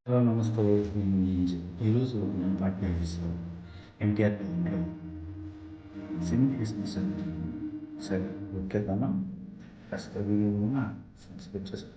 Hello నమస్తే. ఈరోజు నేను పార్ట్నర్ చేస్తాను ఎన్టీఆర్ సినీ బిజినెస్ అండి. సరే ఓకేదానా కాస్త వీడియో సబ్స్క్రైబ్ చేసుకో.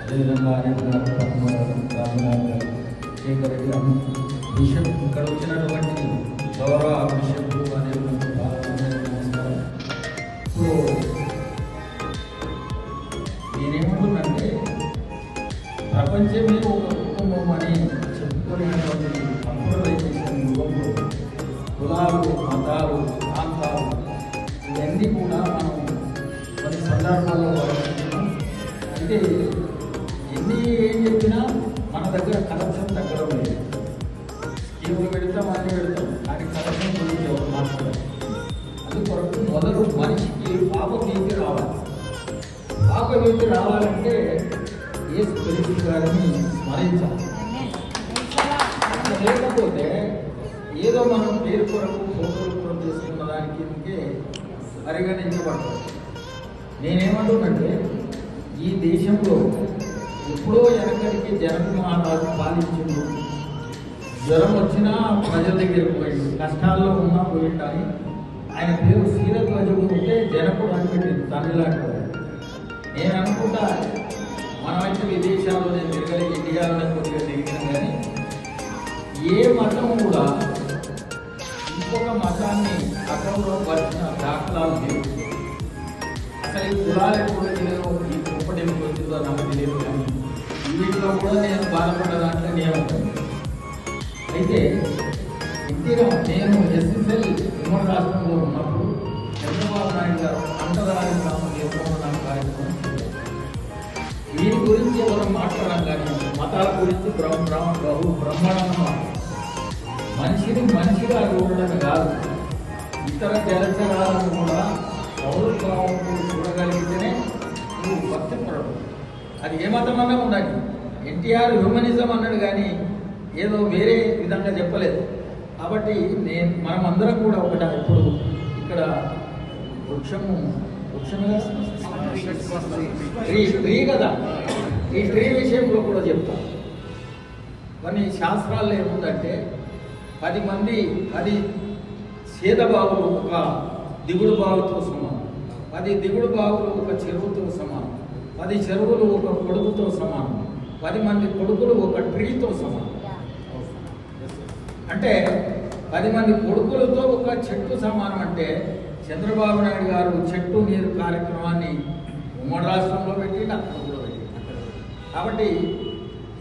అదేవిధంగా శేఖర్ రెడ్డి బిషప్ ఇక్కడ వచ్చినటువంటి గౌరవ బిషప్ అనేటువంటి నమస్కారం. ఇప్పుడు నేనేమంటున్నానంటే ప్రపంచమే ఒక కుటుంబం అని చెప్పుకునేటువంటి కంప్యూటరైజేషన్ యుగంలో కులాలు, మతాలు, ప్రాంతాలు ఇవన్నీ కూడా మనం కొన్ని సందర్భాల్లో వాడుతున్నాం. అయితే ఎన్ని ఏం చెప్పినా మన దగ్గర కరప్షన్ తగ్గడం లేదు. స్కీములు పెడతాం, అన్నీ పెడతాం, కానీ కరప్షన్ గురించి ఎవరు మాట్లాడారు. అందుకొరకు మొదలు మనిషికి పాపభీతి రావాలి. పాపభీతి రావాలంటే యేసు క్రీస్తు గారిని స్మరించాలి. లేకపోతే ఏదో మనం పేరు కొరకు ఫోటోలు చేసుకున్న దానికి పరిగణించబడతాం. నేనేమంటున్నంటే ఈ దేశంలో ఎప్పుడో వెనకడికి జనక మహారాజు పాలించిండు. జ్వరం వచ్చినా ప్రజల దగ్గరకు పోయిండు, కష్టాల్లో ఉన్నా పోయింటాని ఆయన పేరు క్షీరధ్వజుడు ఉంటే జనకుడు అనిపెట్టింది తమిళనాడు. నేను అనుకుంటా మనమైతే విదేశాల్లో నేను తిరగలి, ఇండియాలో కొద్దిగా తిరిగిన కానీ ఏ మతం కూడా ఇంకొక మతాన్ని అకంలో వచ్చిన దాఖలాలు లేవు. అసలు ఈ కులాలు ఎప్పుడు తెలియదు, ఈ కుప్పటి ఎప్పుడు వచ్చిందో నాకు తెలియదు. కానీ వీటిలో కూడా నేను బాధపడ్డ దాంట్లో నేను అయితే నేను ఎస్ఎస్ఎల్ ఉమ్మడి రాష్ట్రంలో ఉన్నప్పుడు చంద్రబాబు నాయుడు గారు అంటరాని గ్రామ నిర్మాణ కార్యక్రమం చేశారు. వీరి గురించి మనం మాట్లాడడం కానీ మతాల గురించి బ్రహ్మాండంగా మనిషిగా చూడడం కాదు, ఇతర జలచరాలను కూడా పౌరత్వంతో చూడగలిగితేనే నువ్వు భక్తిపడవు. అది ఏ మతమన్నా ఉండాలి. ఎన్టీఆర్ హ్యూమనిజం అన్నాడు కానీ ఏదో వేరే విధంగా చెప్పలేదు. కాబట్టి మనం అందరం కూడా ఒకట ఇప్పుడు ఇక్కడ ట్రీ కదా, ఈ ట్రీ విషయంలో కూడా చెప్తాం. కొన్ని శాస్త్రాల్లో ఏముందంటే 10 సేద బావులు ఒక దిగుడు బావితో సమానం, 10 దిగుడు బావులు ఒక చెరువుతో సమానం, 10 చెరువులు ఒక కొడుకుతో సమానం, 10 మంది కొడుకులు ఒక ట్రీతో సమానం. అంటే 10 మంది కొడుకులతో ఒక చెట్టు సమానం. అంటే చంద్రబాబు నాయుడు గారు చెట్టు నీరు కార్యక్రమాన్ని ఉమ్మడి రాష్ట్రంలో పెట్టి అక్కడ కూడా పెట్టి. కాబట్టి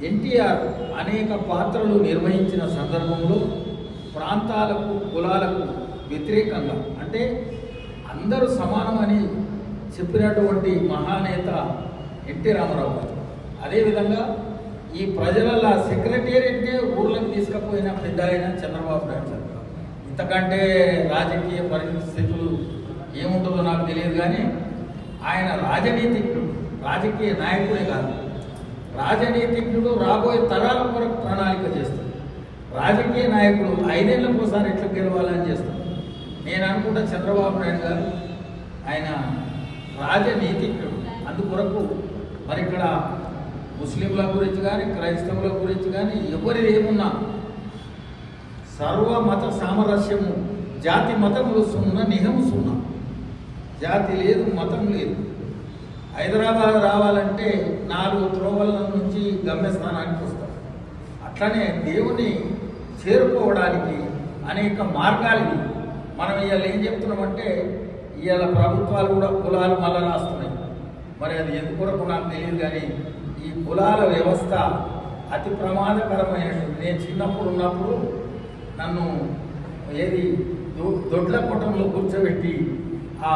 ఎన్టీఆర్ అనేక పాత్రలు నిర్వహించిన సందర్భంలో ప్రాంతాలకు కులాలకు వ్యతిరేకంగా అంటే అందరూ సమానమని చెప్పినటువంటి మహానేత ఎన్టీ రామారావు గారు. అదేవిధంగా ఈ ప్రజల సెక్రటేరియట్నే ఊర్లకు తీసుకుపోయిన పెద్ద ఆయన చంద్రబాబు నాయుడు గారు. ఇంతకంటే రాజకీయ పరిస్థితులు ఏముంటుందో నాకు తెలియదు కానీ ఆయన రాజనీతిజ్ఞుడు, రాజకీయ నాయకుడే కాదు, రాజనీతిజ్ఞుడు. రాబోయే తరాల కొరకు ప్రణాళిక చేస్తాడు. రాజకీయ నాయకుడు 5 ఏళ్లకోసారి ఎట్లా గెలవాలని చేస్తాడు. నేను అనుకుంటా చంద్రబాబు నాయుడు గారు ఆయన రాజనీతిజ్ఞుడు. అందుకొరకు మరి ఇక్కడ ముస్లింల గురించి కానీ క్రైస్తవుల గురించి కానీ ఎవరిది ఏమున్నా సర్వమత సామరస్యము, జాతి మతములు సున్నా, నిహము సున్నా. జాతి లేదు, మతం లేదు. హైదరాబాద్ రావాలంటే 4 త్రోవల నుంచి గమ్యస్థానానికి వస్తాం. అట్లనే దేవుని చేరుకోవడానికి అనేక మార్గాలు. మనం ఇవాళ ఏం చెప్తున్నామంటే ఇవాళ ప్రభుత్వాలు కూడా కులాలు మళ్ళా రాస్తున్నాయి. మరి అది ఎందుకొరకు నాకు తెలియదు కానీ ఈ కులాల వ్యవస్థ అతి ప్రమాదకరమైనటువంటి. నేను చిన్నప్పుడు ఉన్నప్పుడు నన్ను దొడ్ల కొట్టంలో కూర్చోబెట్టి ఆ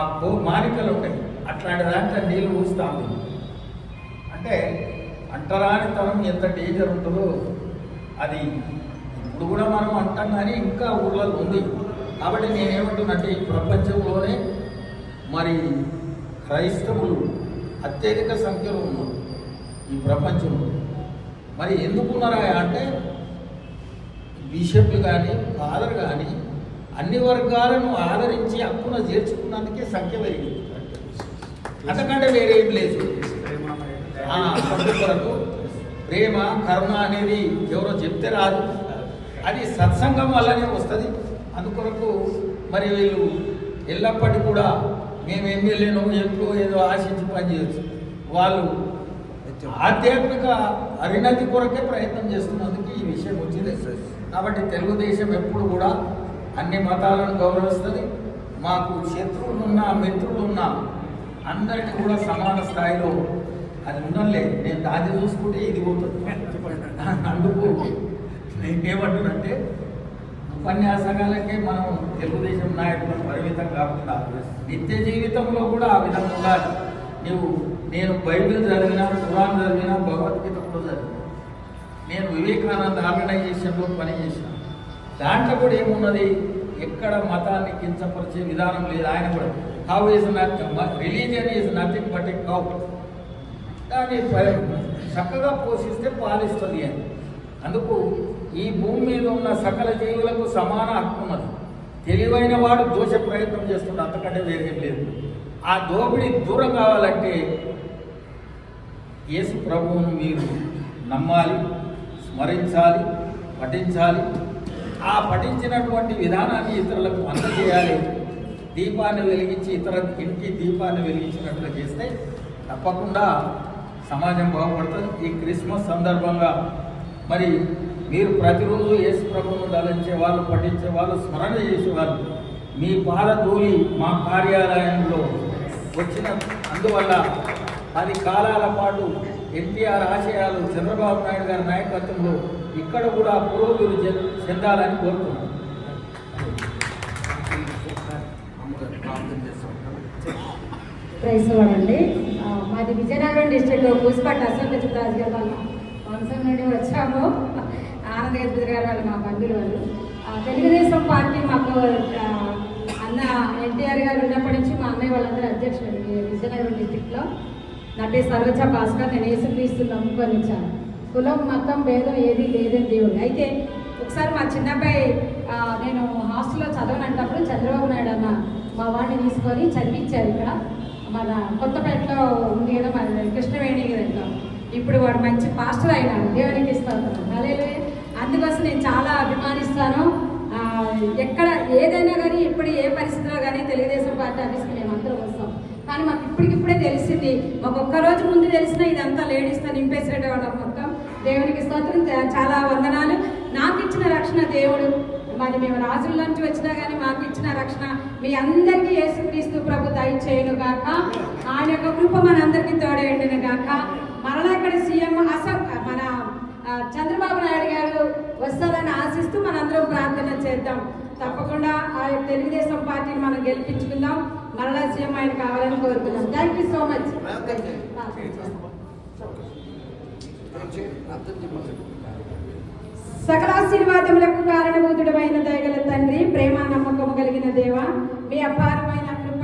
మాలికలు ఉంటాయి, అట్లాంటి దాంట్లో నీళ్ళు ఊస్తాము. అంటే అంటరానితనం ఎంత డేంజర్ ఉంటుందో అది ఇప్పుడు కూడా మనం అంటాం కానీ ఇంకా ఊళ్ళలో ఉంది. కాబట్టి నేనేమంటున్నానంటే ఈ ప్రపంచంలోనే మరి క్రైస్తవులు అత్యధిక సంఖ్యలో ఉన్నారు ఈ ప్రపంచంలో. మరి ఎందుకున్నారా అంటే బిషప్లు కానీ ఫాదర్ కానీ అన్ని వర్గాలను ఆదరించి హక్కున చేర్చుకున్నందుకే సంఖ్య పెరిగింది. అంతకంటే వేరే ఏం లేదు. కొరకు ప్రేమ కరుణ అనేది ఎవరో చెప్తే రాదు, అది సత్సంగం వల్లనే వస్తుంది. అందుకొరకు మరి వీళ్ళు ఎల్లప్పటికీ కూడా మేము ఎమ్మెల్యేనో ఎంపీ ఏదో ఆశించి పనిచేయచ్చు. వాళ్ళు ఆధ్యాత్మిక అరినతి కొరకే ప్రయత్నం చేస్తున్నందుకు ఈ విషయం వచ్చింది. కాబట్టి తెలుగుదేశం ఎప్పుడు కూడా అన్ని మతాలను గౌరవిస్తుంది. మాకు శత్రువులున్నా మిత్రులున్నా అందరినీ కూడా సమాన స్థాయిలో అది ఉండలే. నేను దాన్ని చూసుకుంటే ఇది పోతుంది. అందుకు నేనేమంటున్నంటే ఉపన్యాసకాలకే మనం తెలుగుదేశం నాయకులను పరిమితం కాకుండా నిత్య జీవితంలో కూడా ఆ విధంగా ఉండాలి. నేను బైబిల్ చదివినా, ఖురాన్ చదివినా, భగవద్గీత కూడా చదివినా, నేను వివేకానంద ఆర్గనైజేషన్లో పనిచేసిన దాంట్లో కూడా ఏమున్నది, ఎక్కడ మతాన్ని కించపరిచే విధానం లేదు. ఆయన కూడా how is religion is nothing but A cow, దాన్ని చక్కగా పోషిస్తే పాలిస్తుంది అని. అందుకు ఈ భూమి మీద ఉన్న సకల జీవులకు సమాన హక్కు ఉన్నది. తెలివైన వాడు దోష ప్రయత్నం చేస్తున్నాడు, అంతకంటే వేరేం లేదు. ఆ దోపిడీ దూరం కావాలంటే యేసు ప్రభువును మీరు నమ్మాలి, స్మరించాలి, పఠించాలి. ఆ పఠించినటువంటి విధానాన్ని ఇతరులకు అందజేయాలి. దీపాన్ని వెలిగించి ఇతర ఇంటి దీపాన్ని వెలిగించినట్లు చేస్తే తప్పకుండా సమాజం బాగుపడుతుంది. ఈ క్రిస్మస్ సందర్భంగా మరి మీరు ప్రతిరోజు యేసు ప్రభువును దళించే వాళ్ళు, పఠించే వాళ్ళు, స్మరణ చేసేవాళ్ళు మీ పాదధూళి మా కార్యాలయంలో వచ్చిన అందువల్ల 10 కాలాల పాటు ఎన్టీఆర్ ఆశయాలు చంద్రబాబు నాయుడు గారి నాయకత్వంలో ఇక్కడ కూడా పురోగతి చెందాలని కోరుతున్నాను. ప్రైజ్వాడండి. మాది విజయనగరం డిస్ట్రిక్ట్ పూసిపట్టు అశోక్ రాజు గారు వాళ్ళ వంశం నుండి వచ్చాము. ఆనందగిరి గారు వాళ్ళు మా బంధువులు వాళ్ళు. తెలుగుదేశం పార్టీ మాకు అన్న ఎన్టీఆర్ గారు ఉన్నప్పటి నుంచి మా అన్నయ్య వాళ్ళందరూ అధ్యక్షులు విజయనగరం డిస్ట్రిక్ట్లో. నా పేరు సర్వజ భాస్కర్. నేను యేసుక్రీస్తు నమ్ముకొని వచ్చాను. కులం మతం భేదం ఏది లేదని దేవుడు. అయితే ఒకసారి మా చిన్నబ్బాయి నేను హాస్టల్లో చదవనంటప్పుడు చంద్రబాబు నాయుడు అన్న మా వాడిని తీసుకొని చదివించారు. ఇక్కడ మన కొత్తపేటలో ఉంది కదా, మన కృష్ణవేణి గారు. ఇప్పుడు వాడు మంచి పాస్టర్ అయినాడు. దేవునికి ఇస్తాను. హల్లెలూయా. అందుకోసం నేను చాలా అభిమానిస్తాను. ఎక్కడ ఏదైనా కానీ ఇప్పుడు ఏ పరిస్థితిలో కానీ తెలుగుదేశం పార్టీ ఆఫీస్కి మేము అందరం వస్తాం. కానీ మాకు ఇప్పటికిప్పుడే తెలిసింది. మాకు ఒక్కరోజు ముందు తెలిసినా ఇదంతా లేడీస్తో నింపేసేటవాడు మొత్తం. దేవునికి స్తోత్రం. చాలా వందనాలు. నాకు ఇచ్చిన రక్షణ దేవుడు. మరి మేము రాజుల నుంచి వచ్చినా కానీ మాకు ఇచ్చిన రక్షణ మీ అందరికీ యేసుక్రీస్తు ప్రభు దయచేయును గాక. ఆయన యొక్క కృప మనందరికీ తోడేయండిన గాక. మరలా ఇక్కడ సీఎం మన చంద్రబాబు నాయుడు గారు వస్తారని ఆశిస్తూ మనందరం ప్రార్థన చేద్దాం. తప్పకుండా ఆ తెలుగుదేశం పార్టీని మనం గెలిపించుకుందాం. మరలా సీఎం ఆయన కావాలని కోరుకుందాం. Thank you so much. సకలాశీర్వాదములకు కారణభూతుడమైన దయగల తండ్రి, ప్రేమ నమ్మకము కలిగిన దేవ, మీ అపారమైన కృప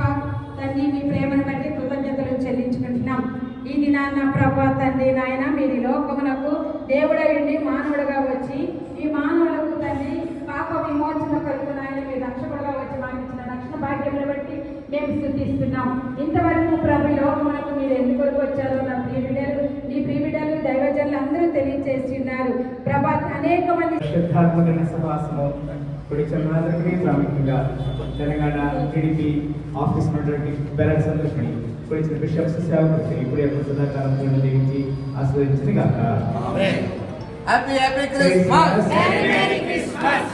తండ్రి, మీ ప్రేమను బట్టి కృతజ్ఞతలు చెల్లించుకుంటున్నాం. ఈ దినాన్న ప్రభా తండ్రి నాయన, మీరు లోకమునకు దేవుడయుండి మానవుడుగా వచ్చి ఈ మానవులకు తండ్రి పాప విమోచన కొరకు నాయన మీరు రక్షకుడుగా వచ్చి మాకు ఇచ్చిన రక్షణ భాగ్యమును బట్టి మేము స్తుతిస్తున్నాం. ఇంతవరకు ప్రభు లోకమునకు మీరు ఎందుకు వచ్చారో నా ప్రియబిడ్డలు దైవజనులు అందరూ తెలియజేస్తున్నారు. ప్రభా అనేక మంది శుద్ధాత్మక సహవాసము ఇప్పుడు చంద్రనాథకి ప్రాముఖ్యంగా తెలంగాణ టీడీపీ ఆఫీస్ ఉన్నటువంటి పేరెంట్స్ అందరికీ ఇప్పుడు బిషప్స్ సేవకు ఇప్పుడు ఎప్పుడు సదాకాలంతో దీవించి ఆస్వాదించింది కాక. Happy Christmas! Merry Christmas!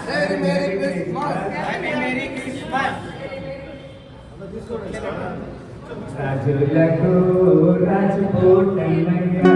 Merry Christmas! Merry Christmas! రాజులకు రాజుకోటన్నయ్య